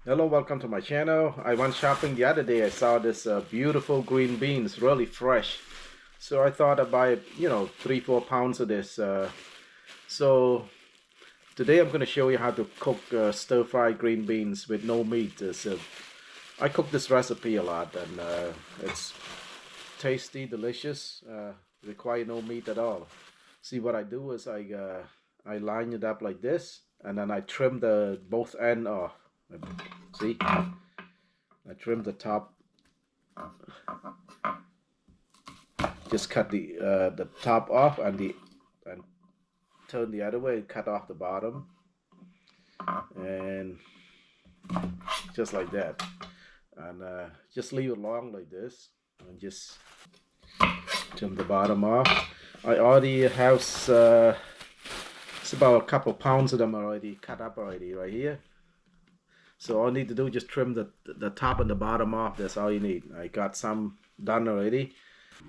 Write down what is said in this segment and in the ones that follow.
Hello, welcome to my channel. I went shopping the other day. I saw this beautiful green beans, really fresh. So I thought I'd buy, 3-4 pounds of this. So today I'm going to show you how to cook stir-fried green beans with no meat. I cook this recipe a lot, and it's tasty, delicious. Require no meat at all. See, what I do is I line it up like this, and then I trim the both end off. See, I trim the top. Just cut the top off and turn the other way and cut off the bottom, and just like that. And just leave it long like this, and just trim the bottom off. I already have it's about a couple pounds of them already cut up already right here. So all I need to do is just trim the top and the bottom off. That's all you need. I got some done already.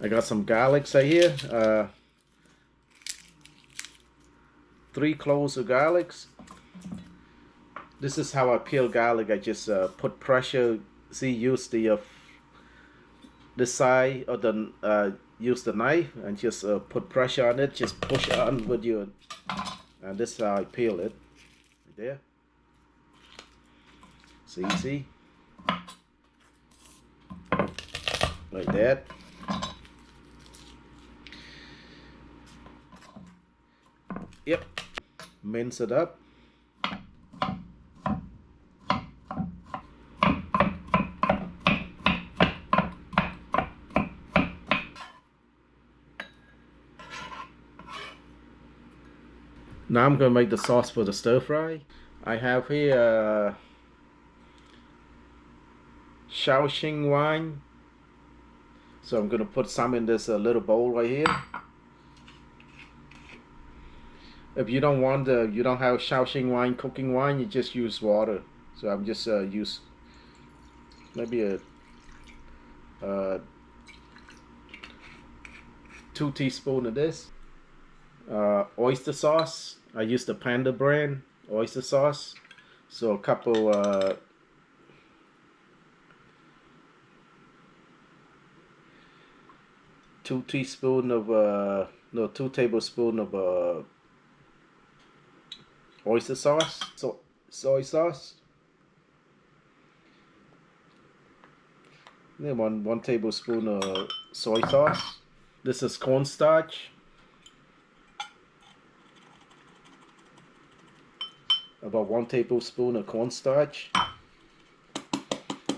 I got some garlics right here. 3 cloves of garlics. This is how I peel garlic. I just put pressure. See, use the this side of the use the knife and just put pressure on it. Just push on with your, and this is how I peel it. Right there. See, like that. Yep, mince it up. Now I'm gonna make the sauce for the stir fry. I have here Shaoxing wine. So I'm gonna put some in this little bowl right here. If you don't want you don't have Shaoxing wine, cooking wine, you just use water. So I'm just use maybe a 2 teaspoons of this. Oyster sauce. I use the Panda brand oyster sauce. So a couple 2 teaspoons of no 2 tablespoons of oyster sauce, soy sauce. Then one tablespoon of soy sauce. This is cornstarch. About 1 tablespoon of cornstarch.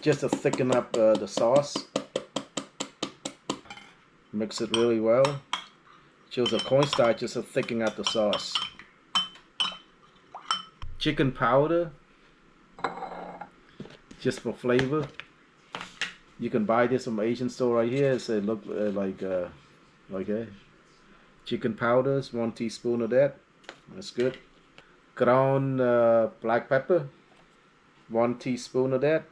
Just to thicken up the sauce. Mix it really well. Shows the cornstarch just to thicken up the sauce. Chicken powder, just for flavor. You can buy this from Asian store right here. It's look like that. Chicken powders, 1 teaspoon of that. That's good. Ground black pepper, 1 teaspoon of that.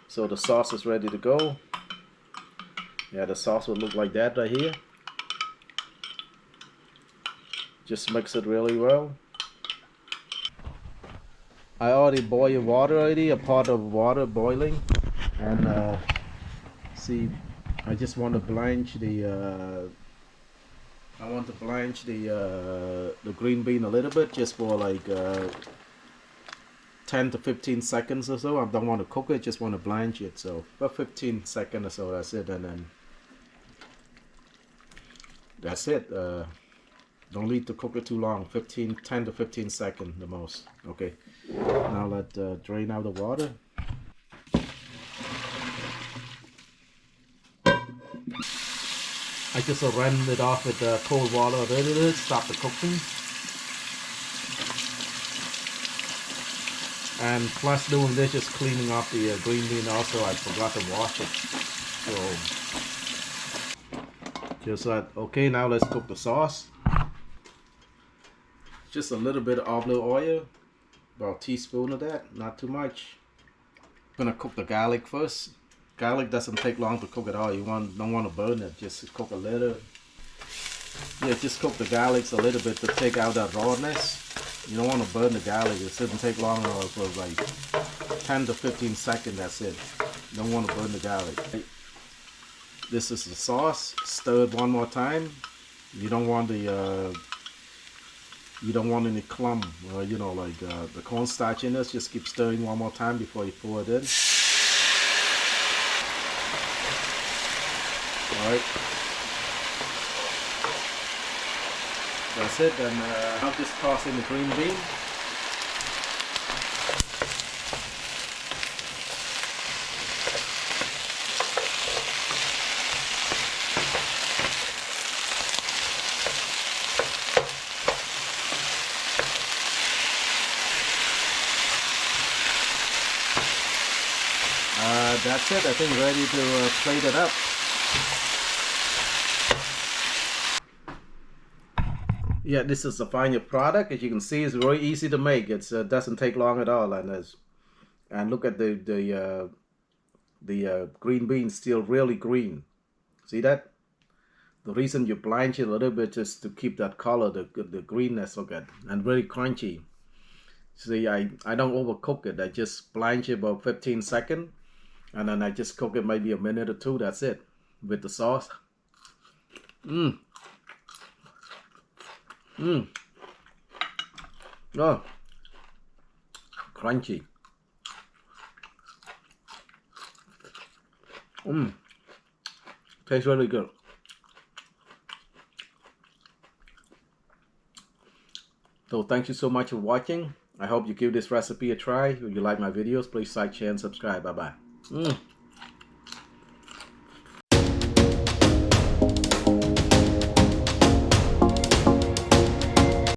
So the sauce is ready to go. Yeah, the sauce will look like that right here. Just mix it really well. I already boiled water already, a pot of water boiling, and see, I just want to blanch the the green bean a little bit, just for like 10 to 15 seconds or so. I don't want to cook it, just want to blanch it. So about 15 seconds or so, that's it, and then that's it. Don't need to cook it too long. 10 to 15 seconds the most. Okay, now let drain out the water. I just ran it off with cold water a little bit, stop the cooking. And plus doing this, just cleaning off the green bean also, I forgot to wash it. So just like, okay, now let's cook the sauce. Just a little bit of olive oil, about a teaspoon of that, not too much. I'm gonna cook the garlic first. Garlic doesn't take long to cook at all. Don't want to burn it, just cook a little. Yeah, just cook the garlics a little bit to take out that rawness. You don't want to burn the garlic. It shouldn't take long for like 10 to 15 seconds. That's it. You don't want to burn the garlic. This is the sauce. Stir it one more time. You don't want the you don't want any clump, you know, like the cornstarch in this. Just keep stirring one more time before you pour it in. All right. That's it, and I'll just toss in the green bean. That's it, I think ready to plate it up. Yeah, this is the final product. As you can see, it's very easy to make. It doesn't take long at all, and look at the green beans still really green. See that? The reason you blanch it a little bit is to keep that color, the greenness of it, and very crunchy. See, I don't overcook it. I just blanch it about 15 seconds, and then I just cook it maybe a minute or two. That's it, with the sauce. Mmm. Mmm. Oh, crunchy. Mmm. Tastes really good. So thank you so much for watching. I hope you give this recipe a try. If you like my videos, please like, share, and subscribe. Bye-bye.